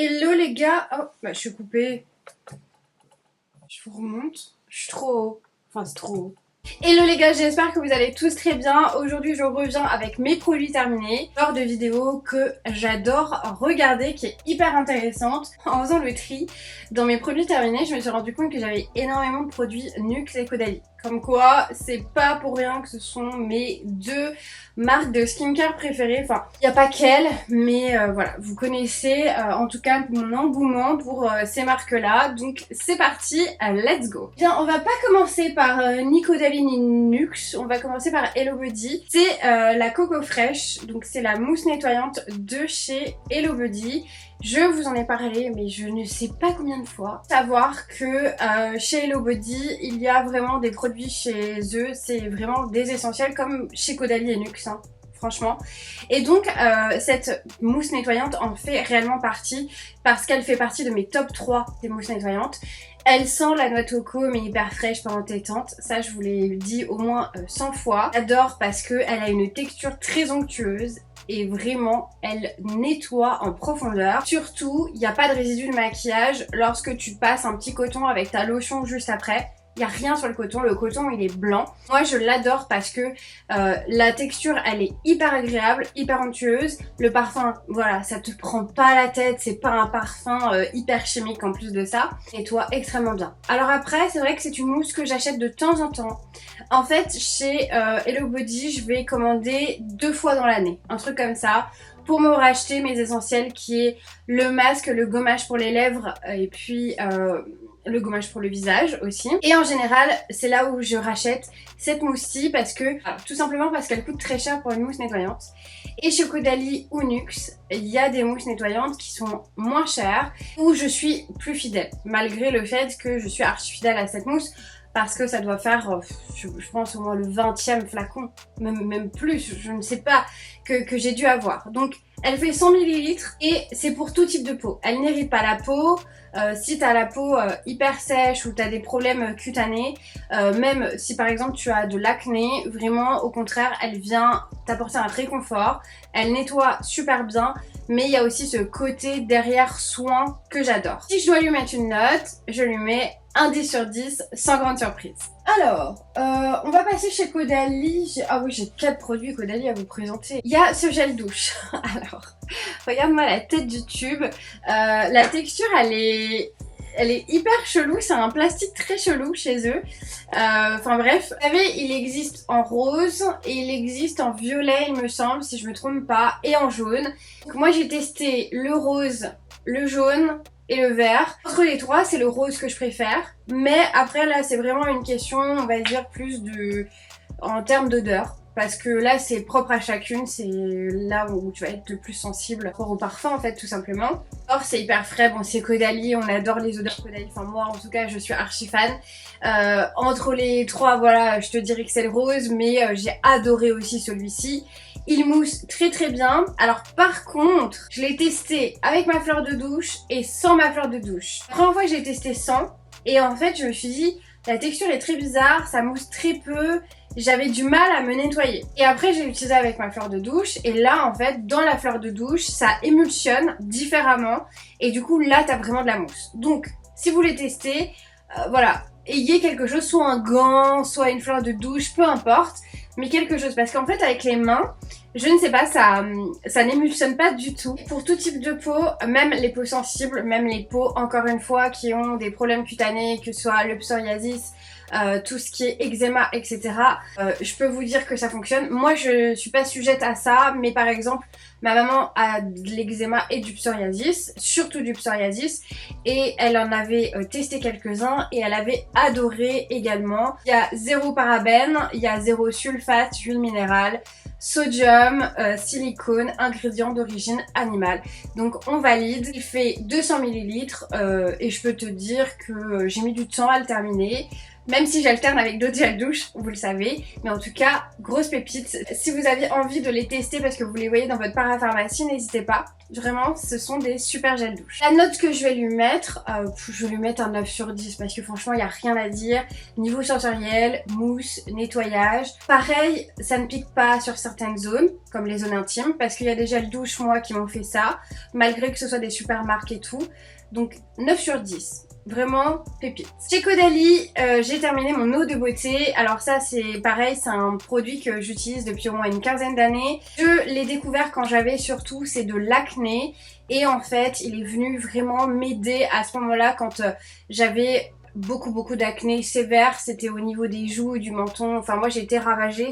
Hello les gars. Oh, bah je suis coupée. Je vous remonte. Je suis trop haut. Enfin, c'est trop haut. Hello les gars, j'espère que vous allez tous très bien. Aujourd'hui je reviens avec mes produits terminés. Genre de vidéo que j'adore regarder, qui est hyper intéressante. En faisant le tri dans mes produits terminés, je me suis rendu compte que j'avais énormément de produits NYX et Caudalie. Comme quoi, c'est pas pour rien que ce sont mes deux marques de skincare préférées. Enfin, il n'y a pas qu'elles, mais voilà, vous connaissez en tout cas mon engouement pour ces marques-là. Donc c'est parti, let's go. Bien, on va pas commencer par ni Caudalie ni NYX, on va commencer par Hello Body. C'est la Coco Fresh, donc c'est la mousse nettoyante de chez Hello Body. Je vous en ai parlé, mais je ne sais pas combien de fois. Savoir que chez Hello Body, il y a vraiment des produits chez eux, c'est vraiment des essentiels comme chez Caudalie et NYX, hein, franchement. Et donc, cette mousse nettoyante en fait réellement partie parce qu'elle fait partie de mes top 3 des mousses nettoyantes. Elle sent la noix de coco mais hyper fraîche pendant tétante, ça je vous l'ai dit au moins 100 fois. J'adore parce qu'elle a une texture très onctueuse et vraiment elle nettoie en profondeur. Surtout, il n'y a pas de résidus de maquillage lorsque tu passes un petit coton avec ta lotion juste après. Il n'y a rien sur le coton il est blanc. Moi je l'adore parce que la texture elle est hyper agréable, hyper onctueuse. Le parfum, voilà, ça te prend pas la tête, c'est pas un parfum hyper chimique en plus de ça. Nettoie extrêmement bien. Alors après, c'est vrai que c'est une mousse que j'achète de temps en temps. En fait, chez Hello Body, je vais commander 2 fois dans l'année, un truc comme ça, pour me racheter mes essentiels qui est le masque, le gommage pour les lèvres et puis le gommage pour le visage aussi. Et en général, c'est là où je rachète cette mousse-ci parce que, tout simplement parce qu'elle coûte très cher pour une mousse nettoyante. Et chez Caudalie ou NYX, il y a des mousses nettoyantes qui sont moins chères, où je suis plus fidèle, malgré le fait que je suis archi fidèle à cette mousse. Parce que ça doit faire, je pense au moins le 20e flacon, même plus, je ne sais pas, que j'ai dû avoir. Donc elle fait 100 ml et c'est pour tout type de peau. Elle n'irrite pas la peau, si tu as la peau hyper sèche ou tu as des problèmes cutanés, même si par exemple tu as de l'acné, vraiment au contraire elle vient t'apporter un réconfort. Elle nettoie super bien, mais il y a aussi ce côté derrière soin que j'adore. Si je dois lui mettre une note, je lui mets un 10 sur 10, sans grande surprise. Alors, on va passer chez Caudalie. Ah oui, j'ai 4 produits Caudalie à vous présenter. Il y a ce gel douche. Alors, regarde-moi la tête du tube. La texture, elle est hyper chelou. C'est un plastique très chelou chez eux. Enfin bref. Vous savez, il existe en rose et il existe en violet, il me semble, si je me trompe pas, et en jaune. Donc moi, j'ai testé le rose, le jaune et le vert. Entre les trois, c'est le rose que je préfère. Mais après, là, c'est vraiment une question, on va dire, plus en termes d'odeur. Parce que là, c'est propre à chacune. C'est là où tu vas être le plus sensible au parfum, en fait, tout simplement. Or, c'est hyper frais. Bon, c'est Caudalie. On adore les odeurs Caudalie. Enfin, moi, en tout cas, je suis archi fan. Entre les trois, voilà, je te dirais que c'est le rose. Mais j'ai adoré aussi celui-ci. Il mousse très très bien. Alors par contre, je l'ai testé avec ma fleur de douche et sans ma fleur de douche. La première fois que j'ai testé sans, et en fait je me suis dit, la texture est très bizarre, ça mousse très peu, j'avais du mal à me nettoyer. Et après j'ai utilisé avec ma fleur de douche, et là en fait, dans la fleur de douche, ça émulsionne différemment, et du coup là t'as vraiment de la mousse. Donc, si vous voulez tester, voilà, ayez quelque chose, soit un gant, soit une fleur de douche, peu importe, mais quelque chose, parce qu'en fait avec les mains, je ne sais pas, ça n'émulsionne pas du tout. Pour tout type de peau, même les peaux sensibles, même les peaux, encore une fois, qui ont des problèmes cutanés, que ce soit le psoriasis, tout ce qui est eczéma, etc. Je peux vous dire que ça fonctionne. Moi, je suis pas sujette à ça, mais par exemple, ma maman a de l'eczéma et du psoriasis, surtout du psoriasis, et elle en avait testé quelques-uns et elle avait adoré également. Il y a 0 parabènes, il y a 0 sulfate, huile minérale, sodium, silicone, ingrédients d'origine animale. Donc on valide, il fait 200 ml et je peux te dire que j'ai mis du temps à le terminer. Même si j'alterne avec d'autres gels douche, vous le savez. Mais en tout cas, grosse pépite. Si vous avez envie de les tester parce que vous les voyez dans votre parapharmacie, n'hésitez pas. Vraiment, ce sont des super gels douche. La note que je vais lui mettre, je vais lui mettre un 9 sur 10 parce que franchement, il n'y a rien à dire. Niveau sensoriel, mousse, nettoyage. Pareil, ça ne pique pas sur certaines zones. comme les zones intimes, parce qu'il y a des gels douche moi qui m'ont fait ça, malgré que ce soit des super marques et tout. Donc 9 sur 10. Vraiment pépite. Chez Caudalie, j'ai terminé mon eau de beauté. Alors ça c'est pareil, c'est un produit que j'utilise depuis au moins une quinzaine d'années. Je l'ai découvert quand j'avais surtout c'est de l'acné. Et en fait il est venu vraiment m'aider à ce moment-là quand j'avais beaucoup d'acné sévère. C'était au niveau des joues, du menton. Enfin moi j'ai été ravagée,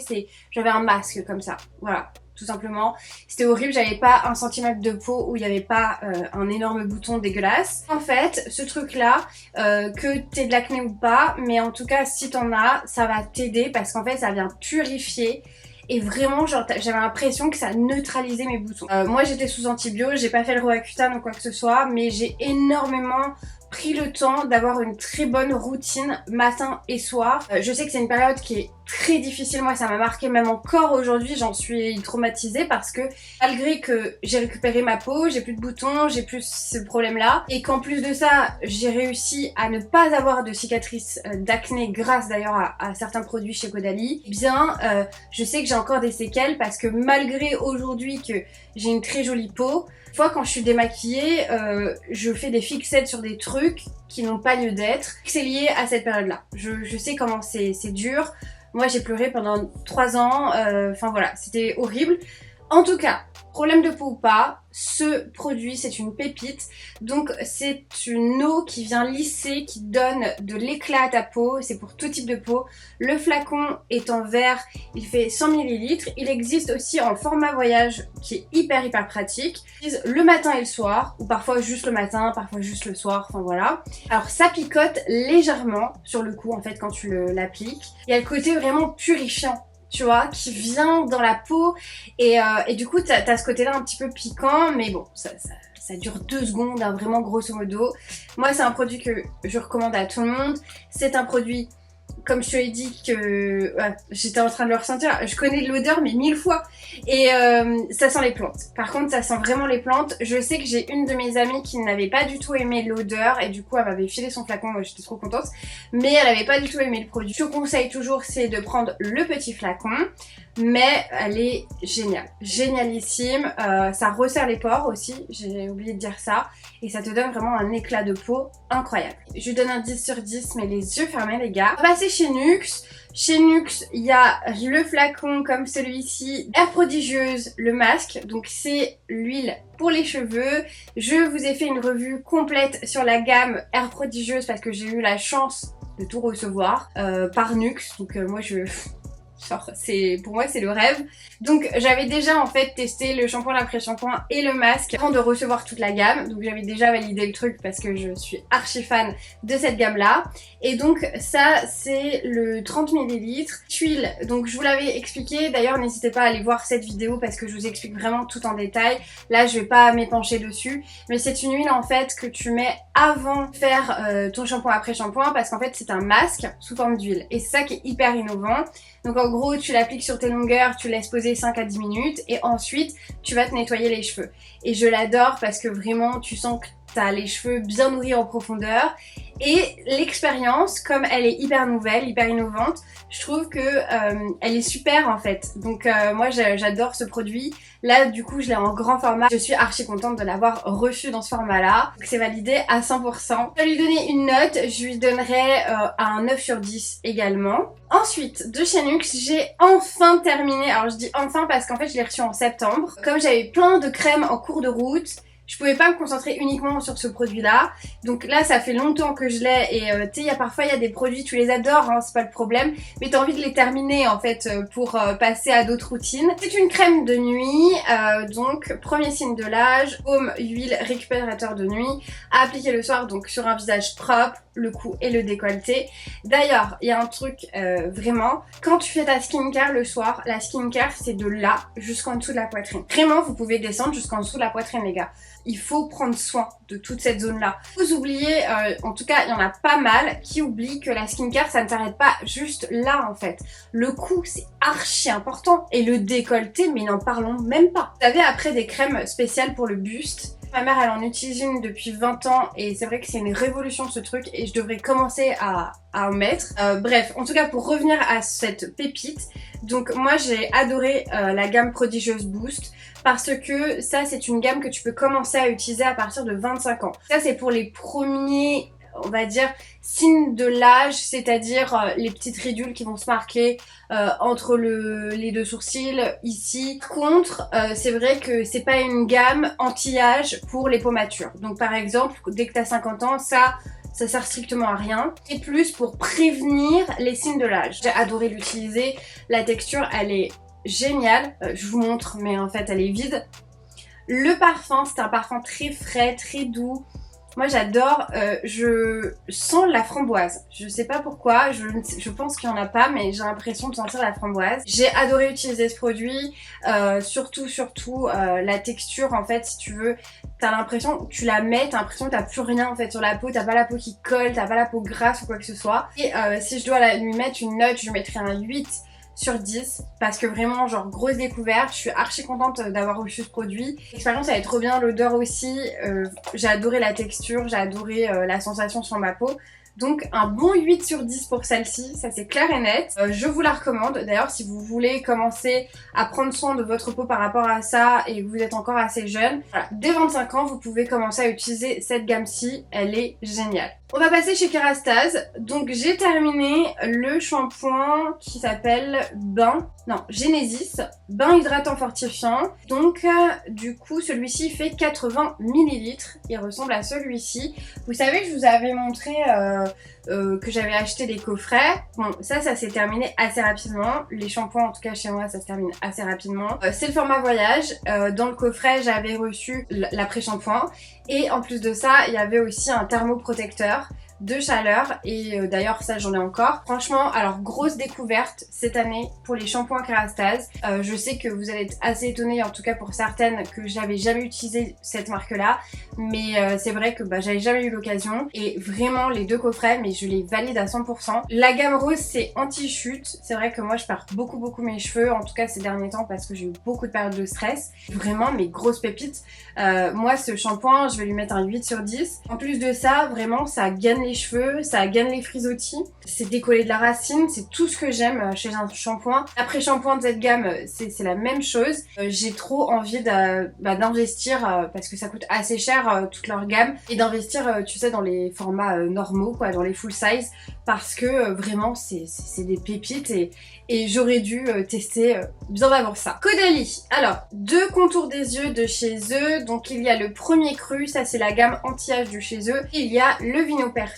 j'avais un masque comme ça. Voilà. Tout simplement. C'était horrible, j'avais pas un centimètre de peau où il n'y avait pas un énorme bouton dégueulasse. En fait, ce truc là, que t'aies de l'acné ou pas, mais en tout cas si t'en as, ça va t'aider parce qu'en fait ça vient purifier. Et vraiment, genre, j'avais l'impression que ça neutralisait mes boutons. Moi j'étais sous antibio, j'ai pas fait le Roaccutane ou quoi que ce soit, mais j'ai énormément pris le temps d'avoir une très bonne routine matin et soir. Je sais que c'est une période qui est très difficile, moi ça m'a marqué, même encore aujourd'hui j'en suis traumatisée parce que malgré que j'ai récupéré ma peau, j'ai plus de boutons, j'ai plus ce problème là et qu'en plus de ça j'ai réussi à ne pas avoir de cicatrices d'acné grâce d'ailleurs à certains produits chez Caudalie, eh bien je sais que j'ai encore des séquelles parce que malgré aujourd'hui que j'ai une très jolie peau, fois quand je suis démaquillée, je fais des fixettes sur des trucs qui n'ont pas lieu d'être. C'est lié à cette période-là. Je sais comment c'est dur. Moi j'ai pleuré pendant 3 ans, enfin voilà, c'était horrible. En tout cas, problème de peau ou pas, ce produit c'est une pépite. Donc c'est une eau qui vient lisser, qui donne de l'éclat à ta peau, c'est pour tout type de peau. Le flacon est en verre, il fait 100 ml. Il existe aussi en format voyage qui est hyper pratique. Le matin et le soir, ou parfois juste le matin, parfois juste le soir, enfin voilà. Alors ça picote légèrement sur le cou en fait quand tu l'appliques. Il y a le côté vraiment purifiant, tu vois, qui vient dans la peau et du coup t'as ce côté là un petit peu piquant, mais bon ça dure 2 secondes, hein, vraiment grosso modo. Moi c'est un produit que je recommande à tout le monde. C'est un produit, comme je te l'ai dit, que j'étais en train de le ressentir, je connais l'odeur mais 1000 fois et ça sent les plantes. Par contre ça sent vraiment les plantes. Je sais que j'ai une de mes amies qui n'avait pas du tout aimé l'odeur et du coup elle m'avait filé son flacon, moi j'étais trop contente, mais elle avait pas du tout aimé le produit. Je te conseille toujours c'est de prendre le petit flacon, mais elle est géniale, génialissime. Ça resserre les pores aussi, j'ai oublié de dire ça, et ça te donne vraiment un éclat de peau incroyable. Je lui donne un 10 sur 10 mais les yeux fermés les gars. On va passer chez Nuxe. Chez Nuxe, il y a le flacon comme celui-ci, Air Prodigieuse, le masque, donc c'est l'huile pour les cheveux. Je vous ai fait une revue complète sur la gamme Air Prodigieuse parce que j'ai eu la chance de tout recevoir par Nuxe, donc moi genre, pour moi c'est le rêve. Donc j'avais déjà en fait testé le shampoing, l'après-shampoing et le masque avant de recevoir toute la gamme. Donc j'avais déjà validé le truc parce que je suis archi fan de cette gamme là. Et donc ça c'est le 30 ml. Huile, donc je vous l'avais expliqué. D'ailleurs n'hésitez pas à aller voir cette vidéo parce que je vous explique vraiment tout en détail. Là je vais pas m'épancher dessus. Mais c'est une huile en fait que tu mets avant de faire ton shampoing après-shampoing parce qu'en fait c'est un masque sous forme d'huile. Et c'est ça qui est hyper innovant. Donc en gros tu l'appliques sur tes longueurs, tu laisses poser 5 à 10 minutes et ensuite tu vas te nettoyer les cheveux. Et je l'adore parce que vraiment tu sens que tu as les cheveux bien nourris en profondeur. Et l'expérience, comme elle est hyper nouvelle, hyper innovante, je trouve que elle est super en fait. Donc moi j'adore ce produit. Là du coup je l'ai en grand format. Je suis archi contente de l'avoir reçu dans ce format là. Donc c'est validé à 100%. Je vais lui donner une note, je lui donnerai un 9 sur 10 également. Ensuite de chez Nuxe, j'ai enfin terminé. Alors je dis enfin parce qu'en fait je l'ai reçu en septembre. Comme j'avais plein de crèmes en cours de route, je pouvais pas me concentrer uniquement sur ce produit là. Donc là ça fait longtemps que je l'ai et tu sais parfois il y a des produits tu les adores hein, c'est pas le problème, mais t'as envie de les terminer en fait pour passer à d'autres routines. C'est une crème de nuit, donc premier signe de l'âge, baume, huile, récupérateur de nuit, à appliquer le soir donc sur un visage propre, le cou et le décolleté. D'ailleurs il y a un truc vraiment, quand tu fais ta skincare le soir, la skincare c'est de là jusqu'en dessous de la poitrine. Vraiment vous pouvez descendre jusqu'en dessous de la poitrine les gars. Il faut prendre soin de toute cette zone-là. Vous oubliez, en tout cas, il y en a pas mal qui oublient que la skincare, ça ne s'arrête pas juste là, en fait. Le cou, c'est archi important. Et le décolleté, mais n'en parlons même pas. Vous avez après des crèmes spéciales pour le buste. Ma mère elle en utilise une depuis 20 ans et c'est vrai que c'est une révolution ce truc et je devrais commencer à en mettre. Bref, en tout cas pour revenir à cette pépite, donc moi j'ai adoré la gamme Prodigieuse Boost parce que ça c'est une gamme que tu peux commencer à utiliser à partir de 25 ans. Ça c'est pour les premiers, on va dire, signes de l'âge, c'est-à-dire les petites ridules qui vont se marquer entre les deux sourcils ici. Par contre, c'est vrai que c'est pas une gamme anti-âge pour les peaux matures. Donc par exemple, dès que t'as 50 ans, ça sert strictement à rien. C'est plus pour prévenir les signes de l'âge. J'ai adoré l'utiliser. La texture, elle est géniale. Je vous montre, mais en fait, elle est vide. Le parfum, c'est un parfum très frais, très doux. Moi j'adore, je sens la framboise. Je sais pas pourquoi, je pense qu'il y en a pas, mais j'ai l'impression de sentir la framboise. J'ai adoré utiliser ce produit, surtout la texture en fait, si tu veux, t'as l'impression, tu la mets, t'as l'impression que t'as plus rien en fait sur la peau, t'as pas la peau qui colle, t'as pas la peau grasse ou quoi que ce soit. Et si je dois lui mettre une note, je lui mettrais un 8 sur 10 parce que vraiment genre grosse découverte, je suis archi contente d'avoir reçu ce produit. L'expérience elle est trop bien, l'odeur aussi, j'ai adoré la texture, j'ai adoré la sensation sur ma peau. Donc un bon 8 sur 10 pour celle-ci, ça c'est clair et net. Je vous la recommande. D'ailleurs si vous voulez commencer à prendre soin de votre peau par rapport à ça et que vous êtes encore assez jeune, voilà, dès 25 ans vous pouvez commencer à utiliser cette gamme-ci, elle est géniale. On va passer chez Kérastase. Donc j'ai terminé le shampoing qui s'appelle Genesis, bain hydratant fortifiant. Donc du coup celui-ci fait 80 ml, il ressemble à celui-ci. Vous savez que je vous avais montré que j'avais acheté des coffrets. Bon ça s'est terminé assez rapidement. Les shampoings en tout cas chez moi ça se termine assez rapidement. C'est le format voyage. Dans le coffret j'avais reçu l'après-shampoing. Et en plus de ça, il y avait aussi un thermoprotecteur de chaleur et d'ailleurs ça j'en ai encore. Franchement, alors grosse découverte cette année pour les shampoings Kérastase. Je sais que vous allez être assez étonnés, en tout cas pour certaines, que j'avais jamais utilisé cette marque là, mais c'est vrai que j'avais jamais eu l'occasion et vraiment les deux coffrets, mais je les valide à 100%. La gamme rose c'est anti-chute, c'est vrai que moi je perds beaucoup mes cheveux, en tout cas ces derniers temps parce que j'ai eu beaucoup de périodes de stress. Vraiment mes grosses pépites. Moi ce shampoing je vais lui mettre un 8 sur 10. En plus de ça, vraiment ça gagne les cheveux, ça gagne les frisottis, c'est décollé de la racine, c'est tout ce que j'aime chez un shampoing. L'après-shampoing de cette gamme, c'est la même chose. J'ai trop envie d'investir, parce que ça coûte assez cher toute leur gamme, et d'investir tu sais dans les formats normaux quoi, dans les full size, parce que vraiment c'est des pépites et j'aurais dû tester bien avant ça. Caudalie, alors deux contours des yeux de chez eux, donc il y a le premier cru, ça c'est la gamme anti-âge de chez eux, il y a le Vino Perfect.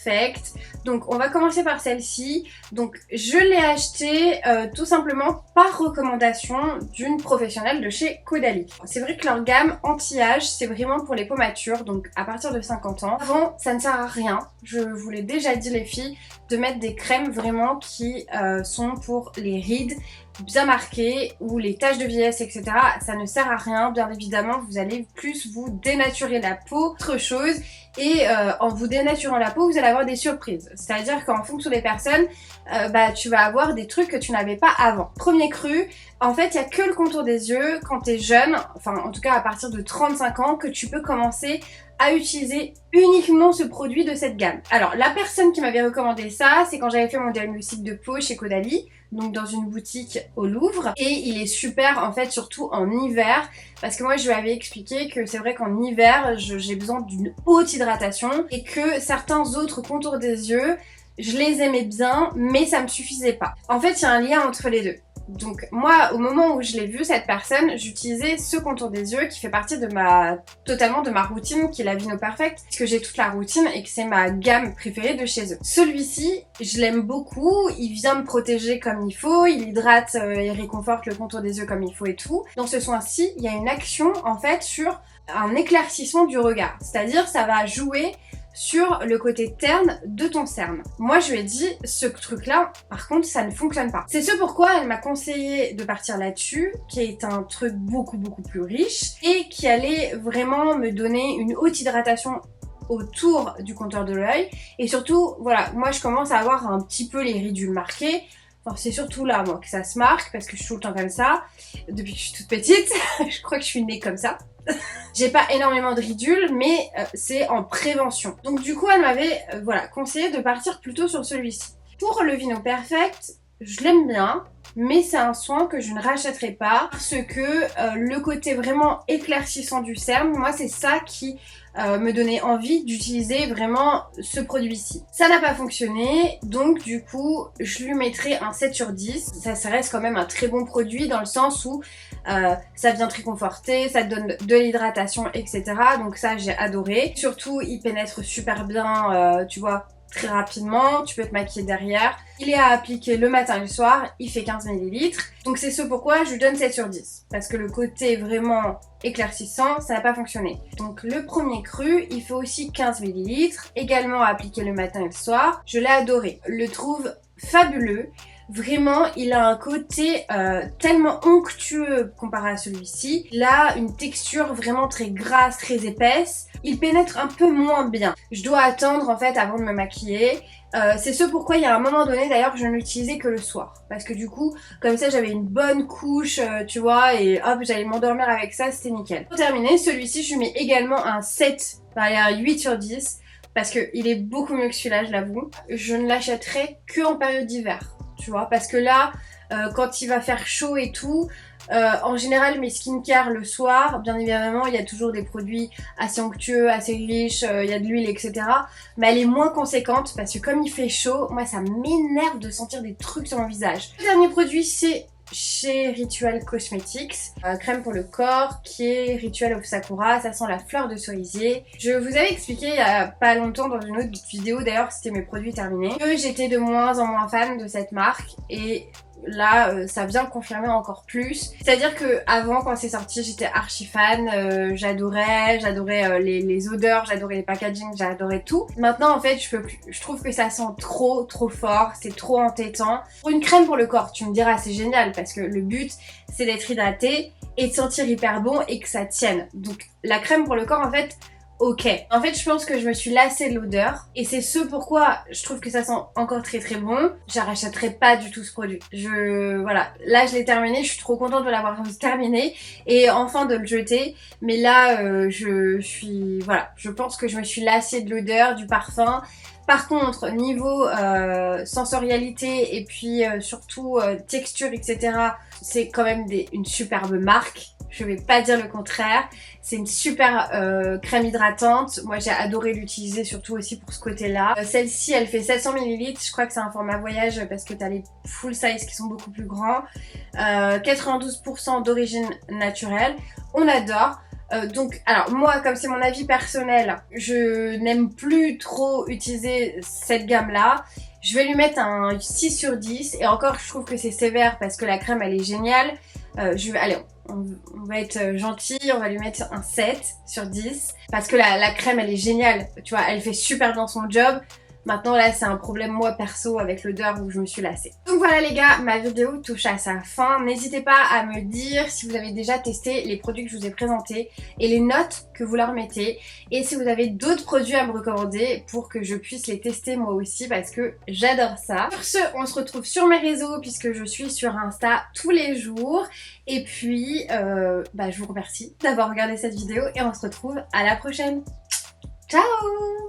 Donc on va commencer par celle-ci. Donc je l'ai acheté tout simplement par recommandation d'une professionnelle de chez Caudalie. C'est vrai que leur gamme anti-âge c'est vraiment pour les peaux matures, donc à partir de 50 ans. Avant ça ne sert à rien, je vous l'ai déjà dit les filles, de mettre des crèmes vraiment qui sont pour les rides bien marquées ou les taches de vieillesse etc. Ça ne sert à rien, bien évidemment vous allez plus vous dénaturer la peau, autre chose. Et en vous dénaturant la peau, vous allez avoir des surprises. C'est-à-dire qu'en fonction des personnes, tu vas avoir des trucs que tu n'avais pas avant. Premier cru, en fait, il n'y a que le contour des yeux quand tu es jeune, enfin en tout cas à partir de 35 ans, que tu peux commencer à utiliser uniquement ce produit de cette gamme. Alors la personne qui m'avait recommandé ça, c'est quand j'avais fait mon diagnostic de peau chez Caudalie, donc dans une boutique au Louvre, et il est super en fait surtout en hiver, parce que moi je lui avais expliqué que c'est vrai qu'en hiver j'ai besoin d'une haute hydratation et que certains autres contours des yeux je les aimais bien mais ça me suffisait pas. En fait il y a un lien entre les deux. Donc moi au moment où je l'ai vu cette personne, j'utilisais ce contour des yeux qui fait partie de totalement de ma routine, qui est la Vino Perfect, parce que j'ai toute la routine et que c'est ma gamme préférée de chez eux. Celui-ci je l'aime beaucoup, il vient me protéger comme il faut, il hydrate et réconforte le contour des yeux comme il faut et tout. Dans ce soin-ci il y a une action en fait sur un éclaircissement du regard, c'est-à-dire ça va jouer sur le côté terne de ton cerne. Moi je lui ai dit ce truc là par contre ça ne fonctionne pas. C'est ce pourquoi elle m'a conseillé de partir là-dessus, qui est un truc beaucoup plus riche et qui allait vraiment me donner une haute hydratation autour du contour de l'œil. Et surtout voilà, moi je commence à avoir un petit peu les ridules marquées. Enfin, c'est surtout là, moi, que ça se marque parce que je suis tout le temps comme ça. Depuis que je suis toute petite, je crois que je suis née comme ça. J'ai pas énormément de ridules, mais c'est en prévention. Donc du coup, elle m'avait voilà, conseillé de partir plutôt sur celui-ci. Pour le Vino Perfect, je l'aime bien, mais c'est un soin que je ne rachèterai pas parce que le côté vraiment éclaircissant du cerne, moi c'est ça qui me donnait envie d'utiliser vraiment ce produit-ci. Ça n'a pas fonctionné, donc du coup je lui mettrai un 7 sur 10. Ça reste quand même un très bon produit dans le sens où ça vient très conforter, ça te donne de l'hydratation, etc. Donc ça j'ai adoré. Surtout il pénètre super bien, tu vois, très rapidement, tu peux te maquiller derrière. Il est à appliquer le matin et le soir, il fait 15 ml. Donc c'est ce pourquoi je lui donne 7 sur 10. Parce que le côté vraiment éclaircissant, ça n'a pas fonctionné. Donc le premier cru, il fait aussi 15 ml, également à appliquer le matin et le soir. Je l'ai adoré, le trouve fabuleux. Vraiment, il a un côté tellement onctueux comparé à celui-ci. Il a une texture vraiment très grasse, très épaisse. Il pénètre un peu moins bien. Je dois attendre en fait avant de me maquiller. C'est ce pourquoi il y a un moment donné d'ailleurs je ne l'utilisais que le soir. Parce que du coup, comme ça j'avais une bonne couche, tu vois, et hop, j'allais m'endormir avec ça, c'était nickel. Pour terminer, celui-ci je lui mets également un 7, allez, un 8 sur 10. Parce qu'il est beaucoup mieux que celui-là, je l'avoue. Je ne l'achèterai que en période d'hiver. Tu vois, parce que là, quand il va faire chaud et tout, en général mes skincare le soir, bien évidemment il y a toujours des produits assez onctueux, assez riches, il y a de l'huile, etc. Mais elle est moins conséquente parce que comme il fait chaud, moi ça m'énerve de sentir des trucs sur mon visage. Le dernier produit c'est chez Ritual Cosmetics, crème pour le corps qui est Ritual of Sakura, ça sent la fleur de cerisier. Je vous avais expliqué il y a pas longtemps dans une autre vidéo, d'ailleurs c'était mes produits terminés, que j'étais de moins en moins fan de cette marque et là ça vient confirmer encore plus. C'est-à-dire que avant quand c'est sorti j'étais archi fan, j'adorais les odeurs, j'adorais les packaging, j'adorais tout. Maintenant en fait je peux plus, je trouve que ça sent trop fort, c'est trop entêtant. Pour une crème pour le corps tu me diras c'est génial parce que le but c'est d'être hydraté et de sentir hyper bon et que ça tienne. Donc la crème pour le corps en fait ok. En fait, je pense que je me suis lassée de l'odeur et c'est ce pourquoi je trouve que ça sent encore très bon. Je rachèterai pas du tout ce produit. Voilà. Là, je l'ai terminé. Je suis trop contente de l'avoir terminé et enfin de le jeter. Mais là, voilà. Je pense que je me suis lassée de l'odeur, du parfum. Par contre, niveau sensorialité et puis surtout texture, etc., c'est quand même une superbe marque. Je vais pas dire le contraire. C'est une super crème hydratante. Moi j'ai adoré l'utiliser surtout aussi pour ce côté-là. Celle-ci elle fait 700 ml. Je crois que c'est un format voyage parce que t'as les full size qui sont beaucoup plus grands. 92% d'origine naturelle. On adore. Donc, alors moi, comme c'est mon avis personnel, je n'aime plus trop utiliser cette gamme-là. Je vais lui mettre un 6 sur 10 et encore je trouve que c'est sévère parce que la crème elle est géniale. Allez, on va être gentil, on va lui mettre un 7 sur 10 parce que la crème elle est géniale, tu vois, elle fait super bien son job. Maintenant là c'est un problème moi perso avec l'odeur où je me suis lassée. Donc voilà les gars, ma vidéo touche à sa fin. N'hésitez pas à me dire si vous avez déjà testé les produits que je vous ai présentés et les notes que vous leur mettez. Et si vous avez d'autres produits à me recommander pour que je puisse les tester moi aussi parce que j'adore ça. Sur ce, on se retrouve sur mes réseaux puisque je suis sur Insta tous les jours. Et puis, je vous remercie d'avoir regardé cette vidéo et on se retrouve à la prochaine. Ciao!